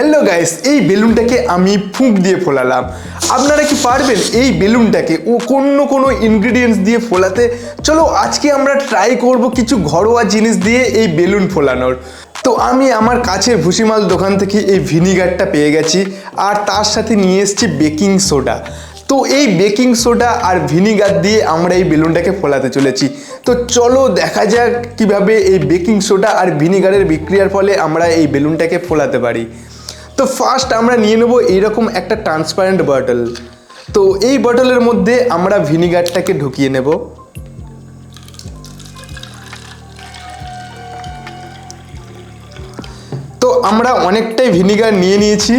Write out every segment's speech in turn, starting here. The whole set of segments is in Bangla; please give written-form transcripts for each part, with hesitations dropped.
হ্যালো গাইস, এই বেলুনটাকে আমি ফুঁক দিয়ে ফোলালাম। আপনারা কি পারবেন এই বেলুনটাকে কোনো ইনগ্রিডিয়েন্টস দিয়ে ফোলাতে? চলো আজকে আমরা ট্রাই করব কিছু ঘরোয়া জিনিস দিয়ে এই বেলুন ফোলানোর। তো আমি আমার কাছের ভুসিমাল দোকান থেকে এই ভিনিগারটা পেয়ে গেছি, আর তার সাথে নিয়ে এসেছি বেকিং সোডা। তো এই বেকিং সোডা আর ভিনিগার দিয়ে আমরা এই বেলুনটাকে ফোলাতে চলেছি। তো চলো দেখা যাক কিভাবে এই বেকিং সোডা আর ভিনিগারের বিক্রিয়ার ফলে আমরা এই বেলুনটাকে ফোলাতে পারি। তো ফার্স্ট আমরা নিয়ে নেব এইরকম একটা ট্রান্সপারেন্ট বটল। তো এই বটলের মধ্যে আমরা ভিনিগারটাকে ঢুকিয়ে নেব। তো আমরা অনেকটাই ভিনিগার নিয়ে নিয়েছি।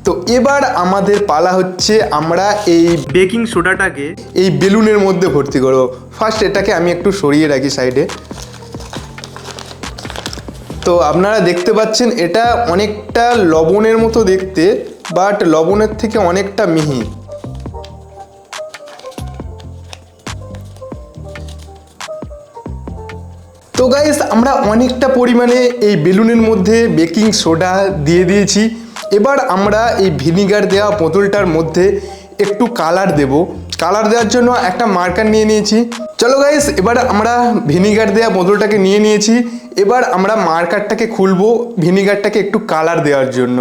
তো এবার আমাদের পালা হচ্ছে আমরা এই বেকিং সোডাটাকে এই বেলুনের মধ্যে ভর্তি করব। ফার্স্ট এটাকে আমি একটু সরিয়ে রাখি সাইডে। তো আপনারা দেখতে পাচ্ছেন এটা অনেকটা লবণের মতো দেখতে, বাট লবণের থেকে অনেকটা মিহি। তো গাইস, আমরা অনেকটা পরিমাণে এই বেলুনের মধ্যে বেকিং সোডা দিয়ে দিয়েছি। এবার আমরা এই ভিনিগার দেওয়া বোতলটার মধ্যে একটু কালার দেব। কালার দেওয়ার জন্য একটা মার্কার নিয়ে নিয়েছি। চলো গাইস, এবার আমরা ভিনিগার দেওয়া বোতলটাকে নিয়ে নিয়েছি। এবার আমরা মার্কারটাকে খুলবো ভিনিগারটাকে একটু কালার দেওয়ার জন্য,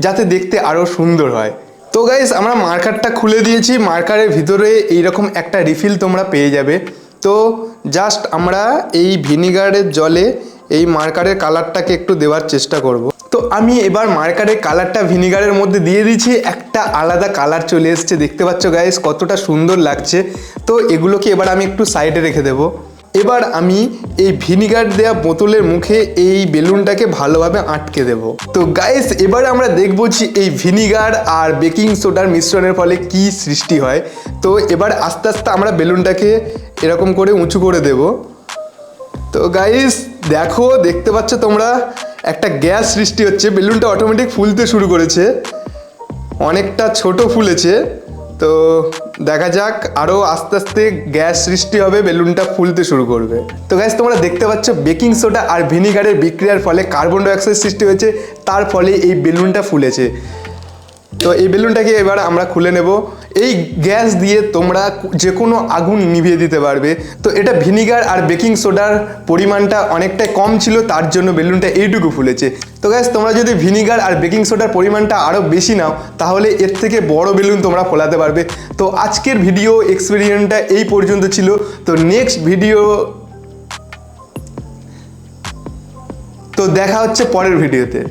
যাতে দেখতে আরও সুন্দর হয়। তো গাইস, আমরা মার্কারটা খুলে দিয়েছি। মার্কারের ভিতরে এইরকম একটা রিফিল তোমরা পেয়ে যাবে। তো জাস্ট আমরা এই ভিনিগারের জলে এই মার্কারের কালারটাকে একটু দেওয়ার চেষ্টা করব। তো আমি এবার মার্কারের কালারটা ভিনিগারের মধ্যে দিয়ে দিয়েছি। একটা আলাদা কালার চলে এসছে, দেখতে পাচ্ছ গাইস কতটা সুন্দর লাগছে। তো এগুলোকে এবার আমি একটু সাইডে রেখে দেবো। এবার আমি এই ভিনিগার দেওয়া বোতলের মুখে এই বেলুনটাকে ভালোভাবে আটকে দেব। তো গাইস, এবার আমরা দেখব যে এই ভিনিগার আর বেকিং সোডার মিশ্রণের ফলে কি সৃষ্টি হয়। তো এবার আস্তে আস্তে আমরা বেলুনটাকে এরকম করে উঁচু করে দেব। তো গাইস দেখো, দেখতে পাচ্ছ তোমরা একটা গ্যাস সৃষ্টি হচ্ছে। বেলুনটা অটোমেটিক ফুলতে শুরু করেছে, অনেকটা ছোট ফুলেছে। তো দেখা যাক, আরও আস্তে আস্তে গ্যাস সৃষ্টি হবে, বেলুনটা ফুলতে শুরু করবে। তো গাইস, তোমরা দেখতে পাচ্ছ বেকিং সোডা আর ভিনিগারের বিক্রিয়ার ফলে কার্বন ডাইঅক্সাইড সৃষ্টি হয়েছে, তার ফলে এই বেলুনটা ফুলেছে। তো এই বেলুনটাকে এবার আমরা খুলে নেব। এই গ্যাস দিয়ে তোমরা যে কোনো আগুন নিভিয়ে দিতে পারবে। তো এটা ভিনিগার আর বেকিং সোডার পরিমাণটা অনেকটাই কম ছিল, তার জন্য বেলুনটা এইটুকু ফুলেছে। তো গাইস, তোমরা যদি ভিনিগার আর বেকিং সোডার পরিমাণটা আরও বেশি নাও, তাহলে এর থেকে বড় বেলুন তোমরা ফোলাতে পারবে। তো আজকের ভিডিও এক্সপেরিমেন্টটা এই পর্যন্ত ছিল। তো নেক্সট ভিডিও, তো দেখা হচ্ছে পরের ভিডিওতে।